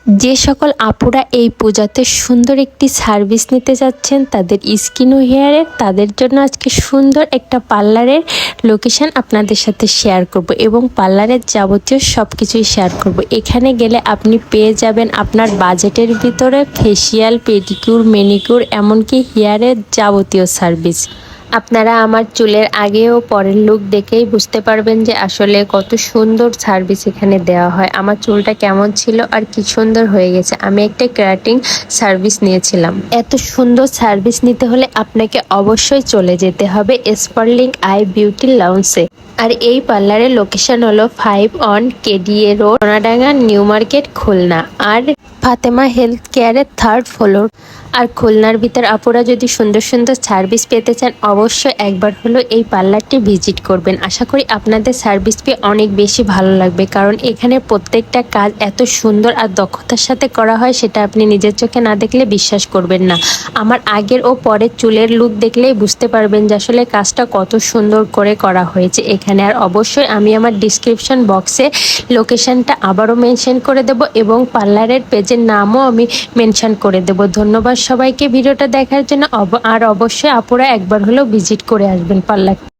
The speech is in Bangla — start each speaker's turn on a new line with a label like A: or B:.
A: যে সকল আপুরা এই পূজাতে সুন্দর একটি সার্ভিস নিতে যাচ্ছেন তাদের স্কিন ও হেয়ারের, তাদের জন্য আজকে সুন্দর একটা পার্লারের লোকেশন আপনাদের সাথে শেয়ার করব এবং পার্লারের যাবতীয় সব কিছুই শেয়ার করব। এখানে গেলে আপনি পেয়ে যাবেন আপনার বাজেটের ভিতরে ফেসিয়াল, পেডিকিউর, ম্যানিকিউর, এমনকি হেয়ারের যাবতীয় সার্ভিস। আপনারা আমার চুলের আগে ও পরের লুক দেখেই বুঝতে পারবেন যে আসলে কত সুন্দর সার্ভিস এখানে দেওয়া হয়। আমার চুলটা কেমন ছিল আর কি সুন্দর হয়ে গেছে। আমি একটা কেরাটিং সার্ভিস নিয়েছিলাম। এত সুন্দর সার্ভিস নিতে হলে আপনাকে অবশ্যই চলে যেতে হবে স্পার্লিং আই বিউটি লাউন্সে। আর এই পার্লারের লোকেশন হলো 5 on KDA road, Sonadanga, new market, Khulna. আর ফাতেমা হেলথ কেয়ারের 3rd ফ্লোর। আর খুলনার ভিতর আপুরা যদি সুন্দর সুন্দর সার্ভিস পেতে চান অবশ্যই একবার হলো এই পার্লারটি ভিজিট করবেন। আশা করি আপনাদের সার্ভিস পেয়ে অনেক বেশি ভালো লাগবে, কারণ এখানে প্রত্যেকটা কাজ এত সুন্দর আর দক্ষতার সাথে করা হয় সেটা আপনি নিজের চোখে না দেখলে বিশ্বাস করবেন না। আমার আগের ও পরের চুলের লুক দেখলেই বুঝতে পারবেন যে আসলে কাজটা কত সুন্দর করে করা হয়েছে এখানে। আর অবশ্যই আমি আমার ডিসক্রিপশন বক্সে লোকেশনটা আবারও মেনশন করে দেব এবং পার্লারের পেজের নামও আমি মেনশন করে দেব। ধন্যবাদ সবাইকে ভিডিওটা দেখার জন্য। আর অবশ্যই আপুরা একবার হলেও ভিজিট করে আসবেন পার্লার।